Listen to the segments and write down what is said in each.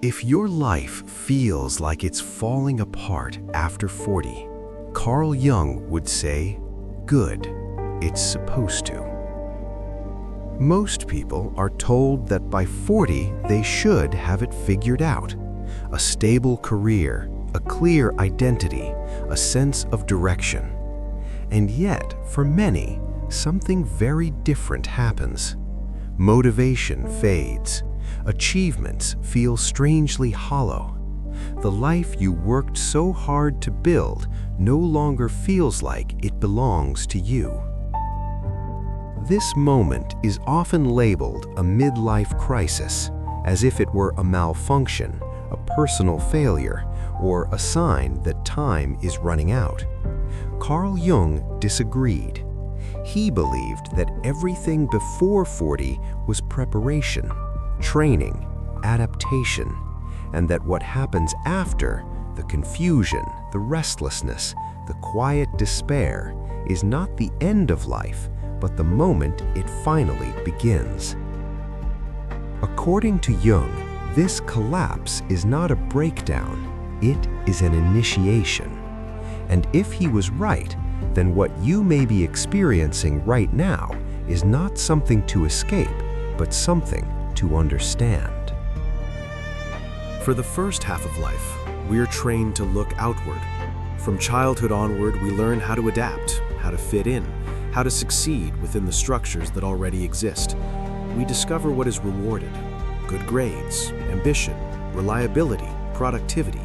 If your life feels like it's falling apart after 40, Carl Jung would say, good, it's supposed to. Most people are told that by 40 they should have it figured out. A stable career, a clear identity, a sense of direction. And yet, for many, something very different happens. Motivation fades. Achievements feel strangely hollow. The life you worked so hard to build no longer feels like it belongs to you. This moment is often labeled a midlife crisis, as if it were a malfunction, a personal failure, or a sign that time is running out. Carl Jung disagreed. He believed that everything before 40 was preparation, training, adaptation, and that what happens after, the confusion, the restlessness, the quiet despair, is not the end of life, but the moment it finally begins. According to Jung, this collapse is not a breakdown, it is an initiation. And if he was right, then what you may be experiencing right now is not something to escape, but something to understand. For the first half of life, we're trained to look outward. From childhood onward, we learn how to adapt, how to fit in, how to succeed within the structures that already exist. We discover what is rewarded: good grades, ambition, reliability, productivity,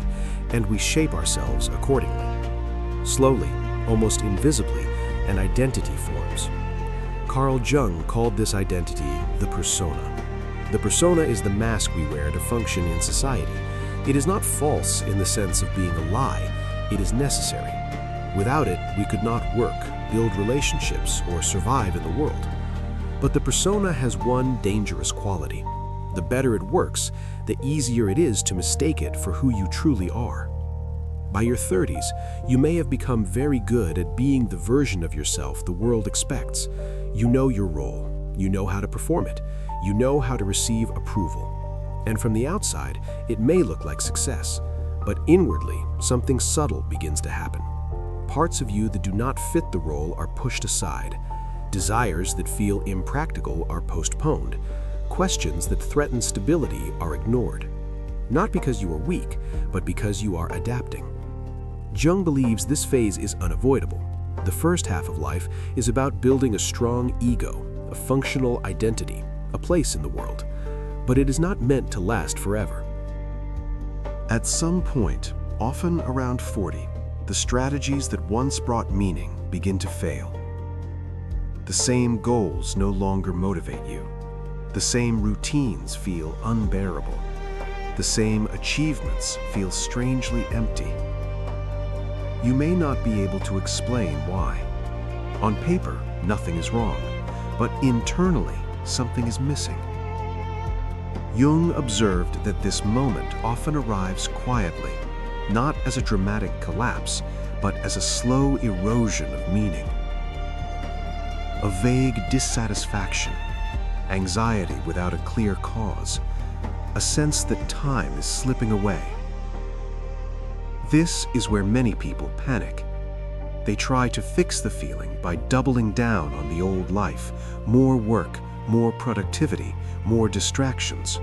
and we shape ourselves accordingly. Slowly, almost invisibly, an identity forms. Carl Jung called this identity the persona. The persona is the mask we wear to function in society. It is not false in the sense of being a lie, it is necessary. Without it, we could not work, build relationships, or survive in the world. But the persona has one dangerous quality. The better it works, the easier it is to mistake it for who you truly are. By your 30s, you may have become very good at being the version of yourself the world expects. You know your role, you know how to perform it, you know how to receive approval. And from the outside, it may look like success, but inwardly, something subtle begins to happen. Parts of you that do not fit the role are pushed aside. Desires that feel impractical are postponed. Questions that threaten stability are ignored. Not because you are weak, but because you are adapting. Jung believes this phase is unavoidable. The first half of life is about building a strong ego, a functional identity, a place in the world. But it is not meant to last forever. At some point, often around 40, the strategies that once brought meaning begin to fail. The same goals no longer motivate you. The same routines feel unbearable. The same achievements feel strangely empty. You may not be able to explain why. On paper, nothing is wrong, but internally, something is missing. Jung observed that this moment often arrives quietly, not as a dramatic collapse, but as a slow erosion of meaning. A vague dissatisfaction, anxiety without a clear cause, a sense that time is slipping away. This is where many people panic. They try to fix the feeling by doubling down on the old life, more work, more productivity, more distractions.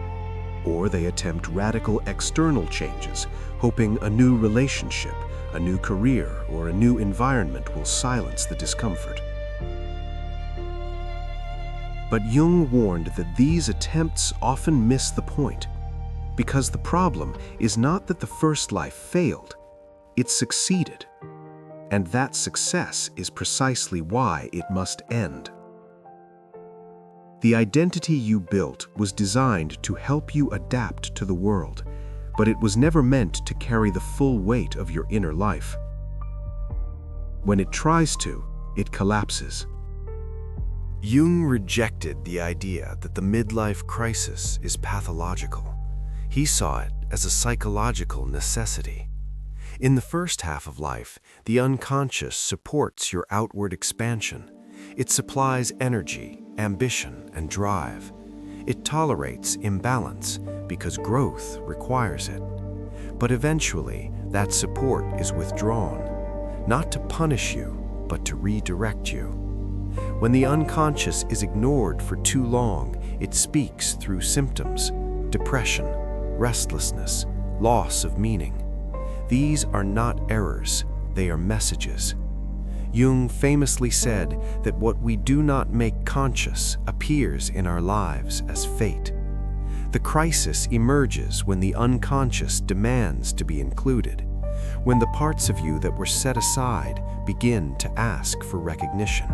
Or they attempt radical external changes, hoping a new relationship, a new career, or a new environment will silence the discomfort. But Jung warned that these attempts often miss the point, because the problem is not that the first life failed, it succeeded. And that success is precisely why it must end. The identity you built was designed to help you adapt to the world, but it was never meant to carry the full weight of your inner life. When it tries to, it collapses. Jung rejected the idea that the midlife crisis is pathological. He saw it as a psychological necessity. In the first half of life, the unconscious supports your outward expansion. It supplies energy, ambition, and drive. It tolerates imbalance because growth requires it. But eventually, that support is withdrawn, not to punish you, but to redirect you. When the unconscious is ignored for too long, it speaks through symptoms: depression, restlessness, loss of meaning. These are not errors, they are messages. Jung famously said that what we do not make conscious appears in our lives as fate. The crisis emerges when the unconscious demands to be included, when the parts of you that were set aside begin to ask for recognition.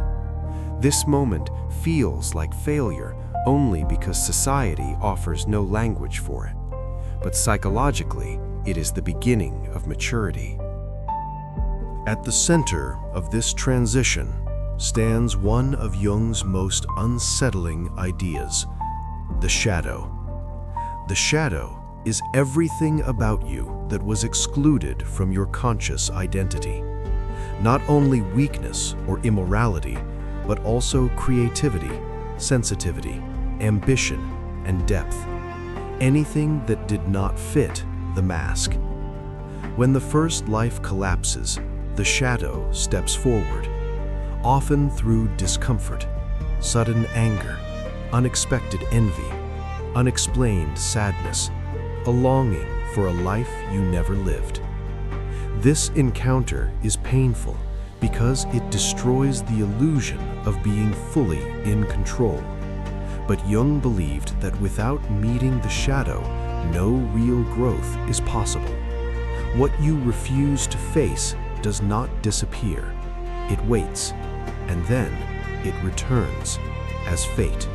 This moment feels like failure only because society offers no language for it. But psychologically, it is the beginning of maturity. At the center of this transition stands one of Jung's most unsettling ideas: the shadow. The shadow is everything about you that was excluded from your conscious identity. Not only weakness or immorality, but also creativity, sensitivity, ambition, and depth. Anything that did not fit the mask. When the first life collapses, the shadow steps forward, often through discomfort, sudden anger, unexpected envy, unexplained sadness, a longing for a life you never lived. This encounter is painful because it destroys the illusion of being fully in control. But Jung believed that without meeting the shadow, no real growth is possible. What you refuse to face does not disappear. It waits, and then it returns as fate.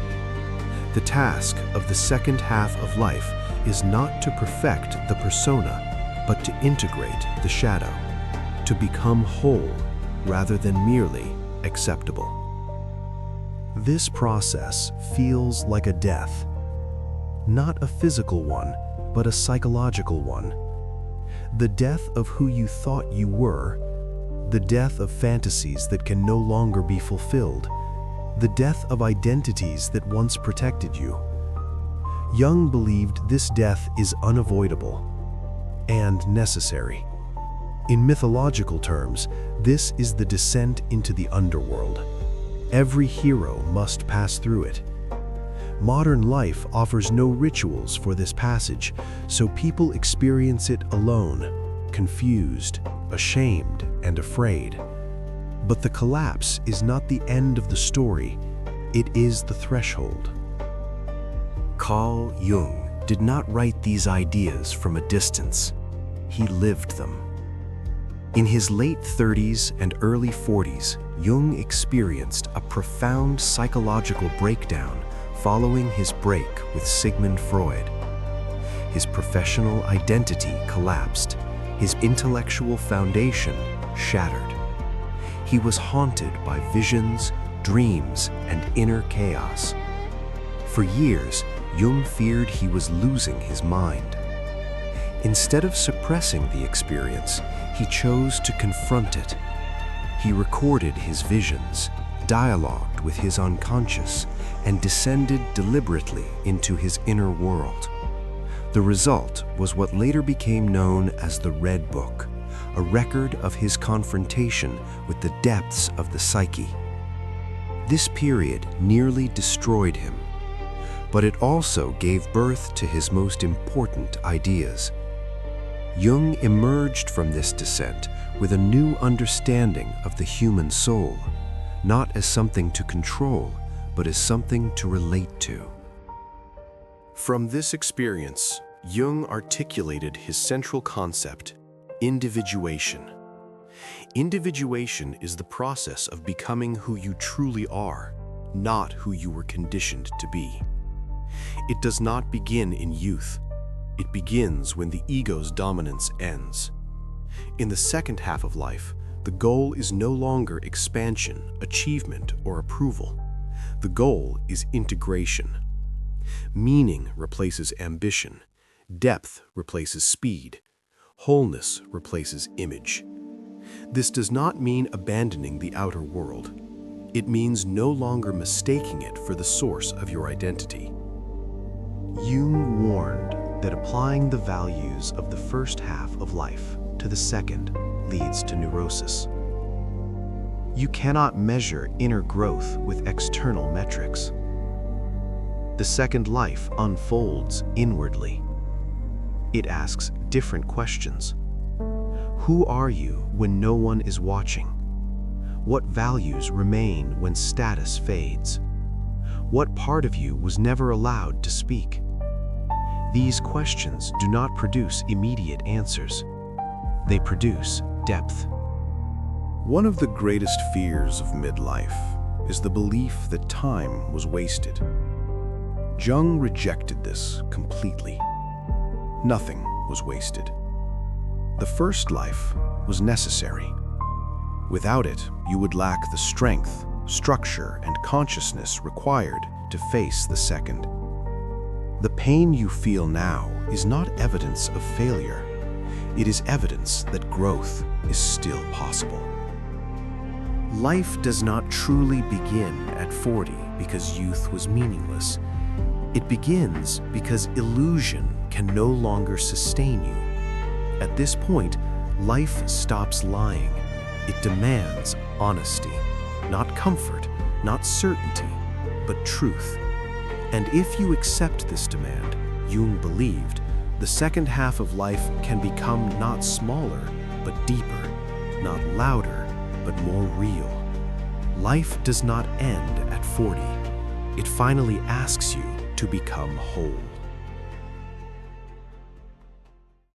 The task of the second half of life is not to perfect the persona, but to integrate the shadow, to become whole rather than merely acceptable. This process feels like a death, not a physical one, but a psychological one. The death of who you thought you were, the death of fantasies that can no longer be fulfilled, the death of identities that once protected you. Jung believed this death is unavoidable and necessary. In mythological terms, this is the descent into the underworld. Every hero must pass through it. Modern life offers no rituals for this passage, so people experience it alone, confused, ashamed, and afraid. But the collapse is not the end of the story, it is the threshold. Carl Jung did not write these ideas from a distance. He lived them. In his late 30s and early 40s, Jung experienced a profound psychological breakdown following his break with Sigmund Freud. His professional identity collapsed, his intellectual foundation shattered. He was haunted by visions, dreams, and inner chaos. For years, Jung feared he was losing his mind. Instead of suppressing the experience, he chose to confront it. He recorded his visions, dialogued with his unconscious, and descended deliberately into his inner world. The result was what later became known as the Red Book, a record of his confrontation with the depths of the psyche. This period nearly destroyed him, but it also gave birth to his most important ideas. Jung emerged from this descent with a new understanding of the human soul, not as something to control, but as something to relate to. From this experience, Jung articulated his central concept: individuation. Individuation is the process of becoming who you truly are, not who you were conditioned to be. It does not begin in youth. It begins when the ego's dominance ends. In the second half of life, the goal is no longer expansion, achievement, or approval. The goal is integration. Meaning replaces ambition. Depth replaces speed. Wholeness replaces image. This does not mean abandoning the outer world. It means no longer mistaking it for the source of your identity. Jung warned that applying the values of the first half of life to the second leads to neurosis. You cannot measure inner growth with external metrics. The second life unfolds inwardly. It asks different questions. Who are you when no one is watching? What values remain when status fades? What part of you was never allowed to speak? These questions do not produce immediate answers. They produce depth. One of the greatest fears of midlife is the belief that time was wasted. Jung rejected this completely. Nothing was wasted. The first life was necessary. Without it, you would lack the strength, structure, and consciousness required to face the second. The pain you feel now is not evidence of failure. It is evidence that growth is still possible. Life does not truly begin at 40 because youth was meaningless. It begins because illusion can no longer sustain you. At this point, life stops lying. It demands honesty, not comfort, not certainty, but truth. And if you accept this demand, Jung believed, the second half of life can become not smaller, but deeper, not louder, but more real. Life does not end at 40. It finally asks you to become whole.